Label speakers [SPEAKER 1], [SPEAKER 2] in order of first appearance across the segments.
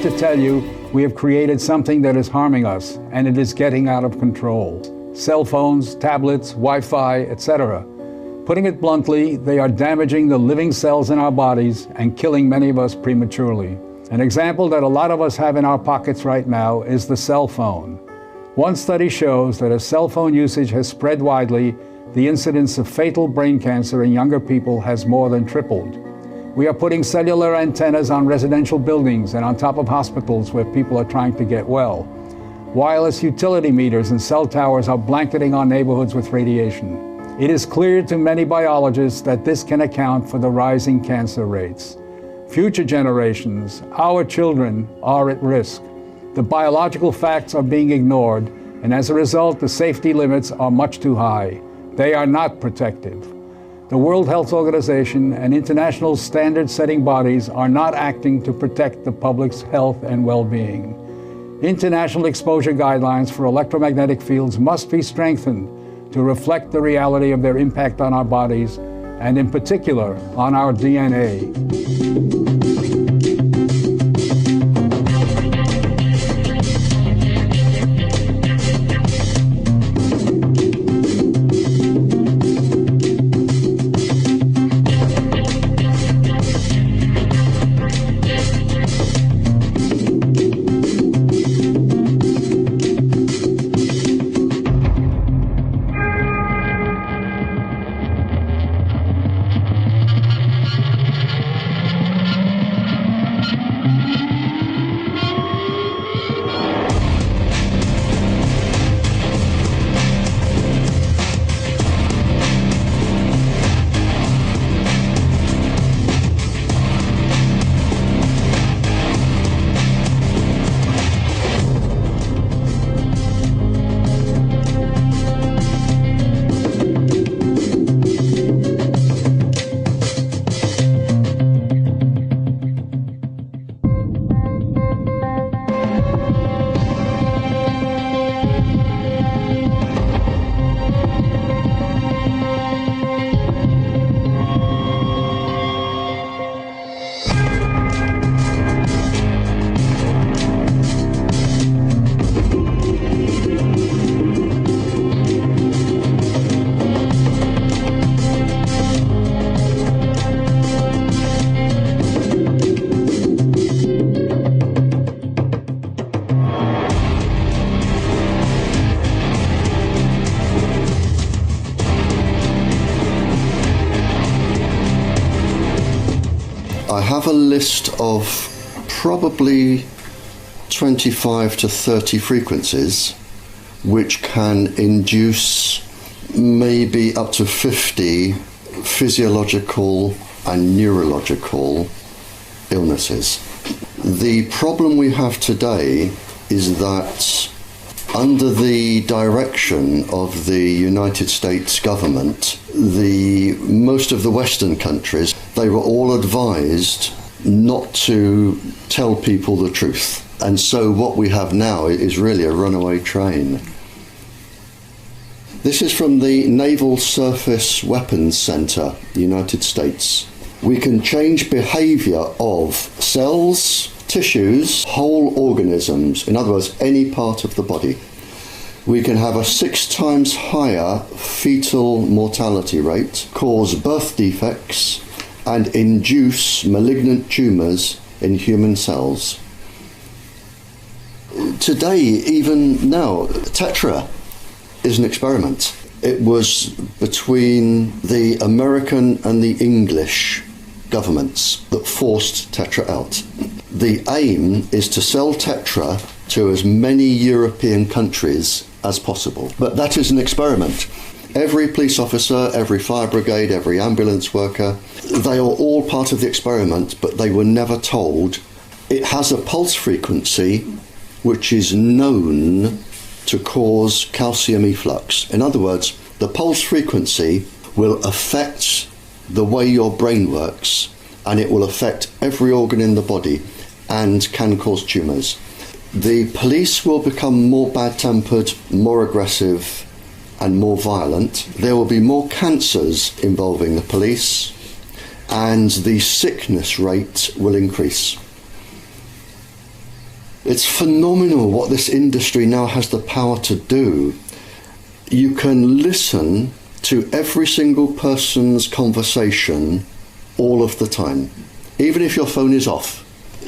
[SPEAKER 1] to tell you we have created something that is harming us, and it is getting out of control. Cell phones, tablets, Wi-Fi, etc. Putting it bluntly, they are damaging the living cells in our bodies and killing many of us prematurely. An example that a lot of us have in our pockets right now is the cell phone. One study shows that as cell phone usage has spread widely, the incidence of fatal brain cancer in younger people has more than tripled. We are putting cellular antennas on residential buildings and on top of hospitals where people are trying to get well. Wireless utility meters and cell towers are blanketing our neighborhoods with radiation. It is clear to many biologists that this can account for the rising cancer rates. Future generations, our children, are at risk. The biological facts are being ignored, and as a result, the safety limits are much too high. They are not protective. The World Health Organization and international standard-setting bodies are not acting to protect the public's health and well-being. International exposure guidelines for electromagnetic fields must be strengthened to reflect the reality of their impact on our bodies, and in particular, on our DNA.
[SPEAKER 2] I have a list of probably 25 to 30 frequencies which can induce maybe up to 50 physiological and neurological illnesses. The problem we have today is that under the direction of the United States government, most of the Western countries, they were all advised not to tell people the truth. And so what we have now is really a runaway train. This is from the Naval Surface Weapons Center, United States. We can change behavior of cells, tissues, whole organisms, in other words, any part of the body. We can have a 6 times higher fetal mortality rate, cause birth defects, and induce malignant tumours in human cells. Today, even now, Tetra is an experiment. It was between the American and the English governments that forced Tetra out. The aim is to sell Tetra to as many European countries as possible. But that is an experiment. Every police officer, every fire brigade, every ambulance worker, they are all part of the experiment, but they were never told it has a pulse frequency which is known to cause calcium efflux. In other words, the pulse frequency will affect the way your brain works, and it will affect every organ in the body and can cause tumours. The police will become more bad-tempered, more aggressive and more violent. There will be more cancers involving the police, and the sickness rate will increase. It's phenomenal what this industry now has the power to do. You can listen to every single person's conversation all of the time. Even if your phone is off,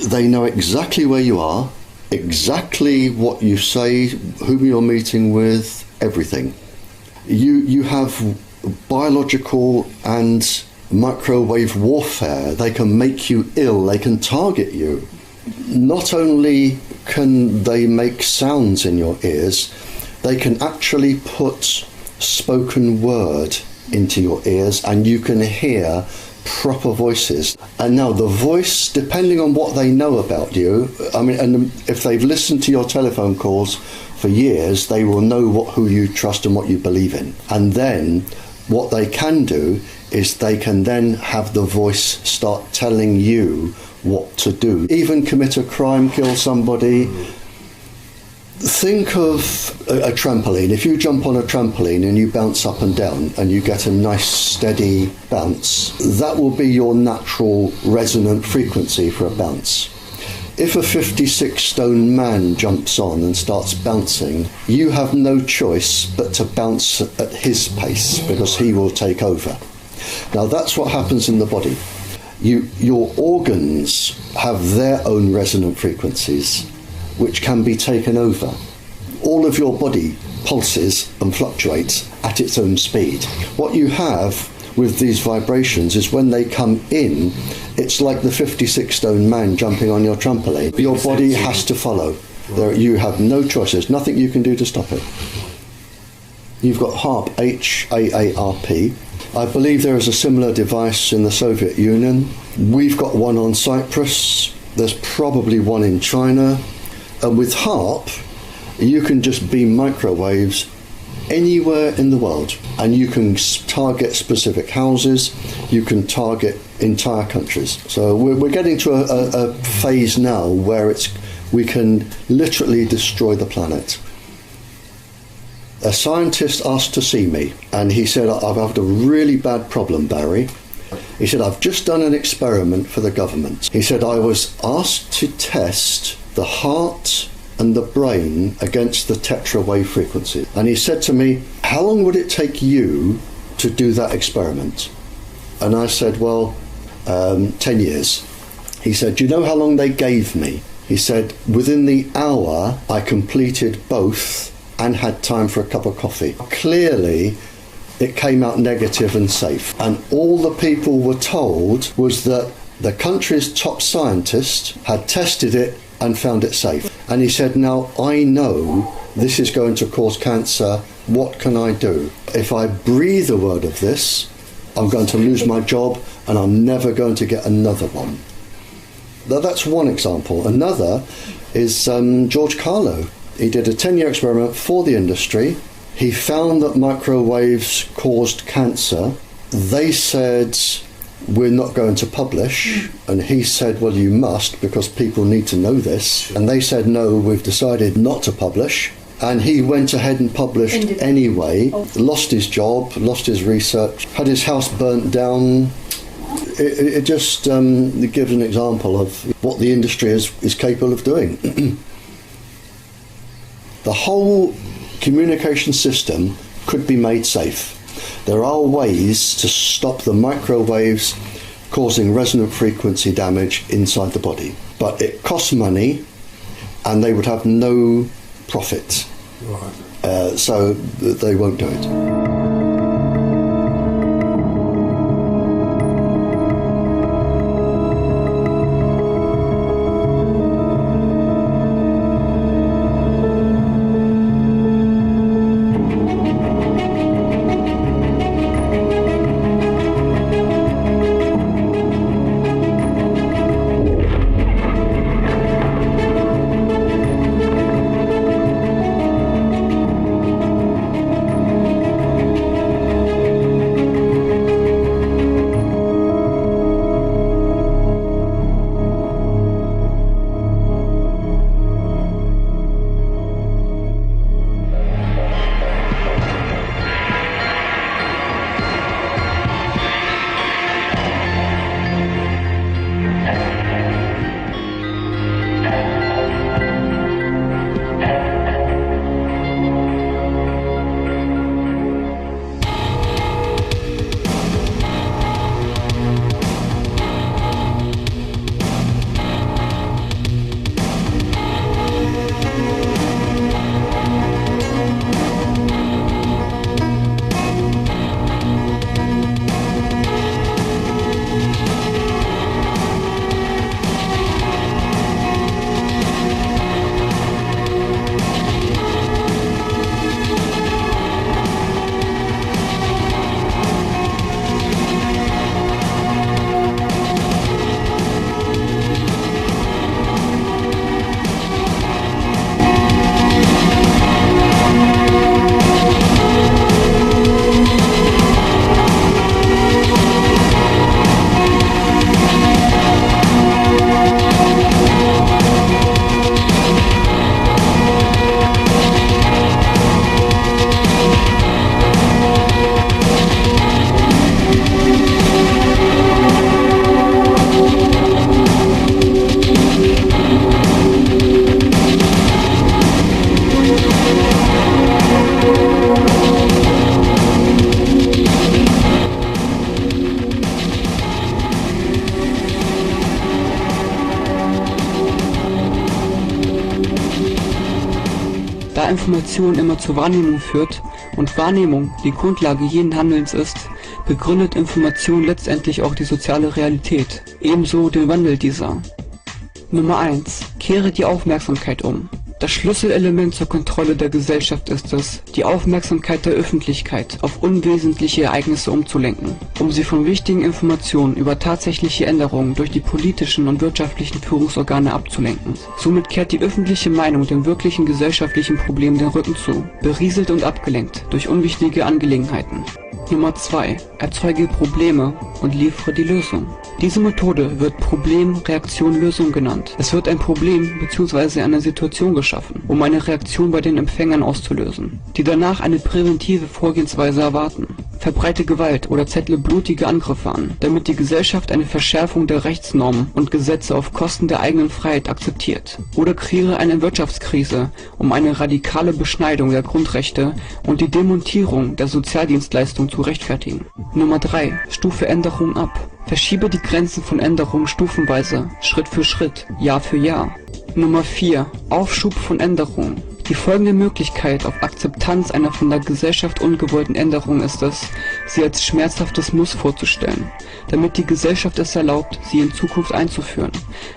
[SPEAKER 2] they know exactly where you are, exactly what you say, whom you're meeting with, everything. You have biological and microwave warfare. They can make you ill, they can target you. Not only can they make sounds in your ears, they can actually put spoken word into your ears and you can hear proper voices. And now the voice, depending on what they know about you, I mean, and if they've listened to your telephone calls for years, they will know who you trust and what you believe in. And then what they can do is they can then have the voice start telling you what to do. Even commit a crime, kill somebody. Think of a trampoline. If you jump on a trampoline and you bounce up and down and you get a nice steady bounce, that will be your natural resonant frequency for a bounce. If a 56-stone man jumps on and starts bouncing, you have no choice but to bounce at his pace because he will take over. Now that's what happens in the body. Your organs have their own resonant frequencies which can be taken over. All of your body pulses and fluctuates at its own speed. What you have with these vibrations is when they come in, it's like the 56-stone man jumping on your trampoline. Your body has to follow. You have no choice. There's nothing you can do to stop it. You've got HAARP, H-A-A-R-P. I believe there is a similar device in the Soviet Union. We've got one on Cyprus. There's probably one in China. And with HAARP, you can just beam microwaves anywhere in the world. And you can target specific houses. You can target entire countries. So we're getting to a phase now where we can literally destroy the planet. A scientist asked to see me, and he said, I've had a really bad problem, Barry. He said, I've just done an experiment for the government. He said, I was asked to test the heart and the brain against the tetra wave frequency. And he said to me, how long would it take you to do that experiment? And I said, well, 10 years. He said, do you know how long they gave me? He said, within the hour, I completed both and had time for a cup of coffee. Clearly, it came out negative and safe. And all the people were told was that the country's top scientist had tested it and found it safe. And he said, now I know this is going to cause cancer. What can I do? If I breathe a word of this, I'm going to lose my job and I'm never going to get another one. That's one example. Another is George Carlo. He did a 10-year experiment for the industry. He found that microwaves caused cancer. They said, we're not going to publish. And he said, well, you must, because people need to know this. And they said, no, we've decided not to publish. And he went ahead and published anyway. Lost his job, lost his research, had his house burnt down. It just gives an example of what the industry is capable of doing. The whole communication system could be made safe. There are ways to stop the microwaves causing resonant frequency damage inside the body. But it costs money and they would have no profit. Right. So they won't do it.
[SPEAKER 3] Da Information immer zur Wahrnehmung führt und Wahrnehmung die Grundlage jeden Handelns ist, begründet Information letztendlich auch die soziale Realität, ebenso den Wandel dieser. Nummer 1. Kehre die Aufmerksamkeit um. Das Schlüsselelement zur Kontrolle der Gesellschaft ist es, die Aufmerksamkeit der Öffentlichkeit auf unwesentliche Ereignisse umzulenken, um sie von wichtigen Informationen über tatsächliche Änderungen durch die politischen und wirtschaftlichen Führungsorgane abzulenken. Somit kehrt die öffentliche Meinung dem wirklichen gesellschaftlichen Problem den Rücken zu, berieselt und abgelenkt durch unwichtige Angelegenheiten. Nummer 2. Erzeuge Probleme und liefere die Lösung. Diese Methode wird Problem-Reaktion-Lösung genannt. Es wird ein Problem bzw. eine Situation geschaffen, um eine Reaktion bei den Empfängern auszulösen, die danach eine präventive Vorgehensweise erwarten. Verbreite Gewalt oder zettle blutige Angriffe an, damit die Gesellschaft eine Verschärfung der Rechtsnormen und Gesetze auf Kosten der eigenen Freiheit akzeptiert. Oder kreiere eine Wirtschaftskrise, um eine radikale Beschneidung der Grundrechte und die Demontierung der Sozialdienstleistung zu rechtfertigen. Nummer 3. Stufe Änderungen ab. Verschiebe die Grenzen von Änderungen stufenweise, Schritt für Schritt, Jahr für Jahr. Nummer 4. Aufschub von Änderungen. Die folgende Möglichkeit auf Akzeptanz einer von der Gesellschaft ungewollten Änderung ist es, sie als schmerzhaftes Muss vorzustellen, damit die Gesellschaft es erlaubt, sie in Zukunft einzuführen.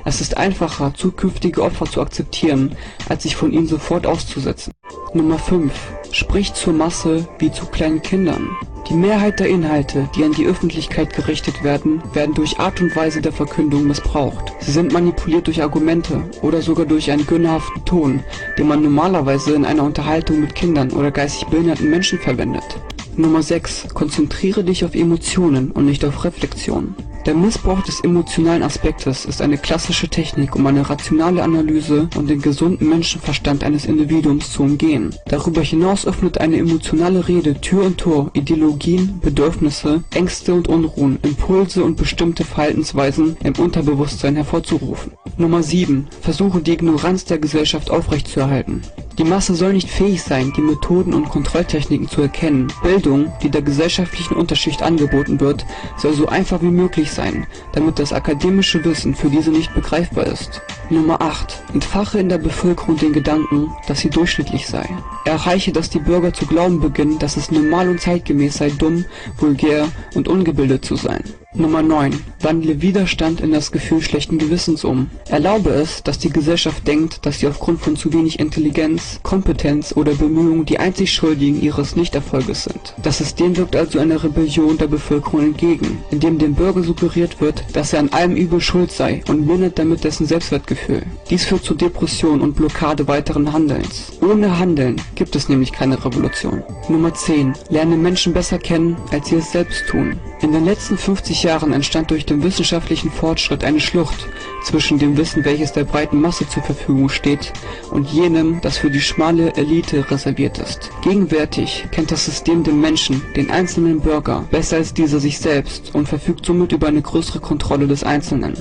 [SPEAKER 3] Es ist einfacher, zukünftige Opfer zu akzeptieren, als sich von ihnen sofort auszusetzen. Nummer 5. Sprich zur Masse wie zu kleinen Kindern. Die Mehrheit der Inhalte, die an die Öffentlichkeit gerichtet werden, werden durch Art und Weise der Verkündung missbraucht. Sie sind manipuliert durch Argumente oder sogar durch einen gönnerhaften Ton, den man normalerweise in einer Unterhaltung mit Kindern oder geistig behinderten Menschen verwendet. Nummer 6. Konzentriere dich auf Emotionen und nicht auf Reflexion. Der Missbrauch des emotionalen Aspektes ist eine klassische Technik, um eine rationale Analyse und den gesunden Menschenverstand eines Individuums zu umgehen. Darüber hinaus öffnet eine emotionale Rede Tür und Tor, Ideologien, Bedürfnisse, Ängste und Unruhen, Impulse und bestimmte Verhaltensweisen im Unterbewusstsein hervorzurufen. Nummer 7. Versuche die Ignoranz der Gesellschaft aufrechtzuerhalten. Die Masse soll nicht fähig sein, die Methoden und Kontrolltechniken zu erkennen. Bildung, die der gesellschaftlichen Unterschicht angeboten wird, soll so einfach wie möglich sein, damit das akademische Wissen für diese nicht begreifbar ist. Nummer 8. Entfache in der Bevölkerung den Gedanken, dass sie durchschnittlich sei. Erreiche, dass die Bürger zu glauben beginnen, dass es normal und zeitgemäß sei, dumm, vulgär und ungebildet zu sein. Nummer 9. Wandle Widerstand in das Gefühl schlechten Gewissens um. Erlaube es, dass die Gesellschaft denkt, dass sie aufgrund von zu wenig Intelligenz, Kompetenz oder Bemühungen die einzig Schuldigen ihres Nichterfolges sind. Das System wirkt also einer Rebellion der Bevölkerung entgegen, indem dem Bürger suggeriert wird, dass er an allem Übel schuld sei und mindert damit dessen Selbstwertgefühl. Dies führt zu Depression und Blockade weiteren Handelns. Ohne Handeln gibt es nämlich keine Revolution. Nummer 10. Lerne Menschen besser kennen, als sie es selbst tun. In den letzten 50 Jahren entstand durch den wissenschaftlichen Fortschritt eine Schlucht zwischen dem Wissen, welches der breiten Masse zur Verfügung steht, und jenem, das für die schmale Elite reserviert ist. Gegenwärtig kennt das System den Menschen, den einzelnen Bürger, besser als dieser sich selbst und verfügt somit über eine größere Kontrolle des Einzelnen.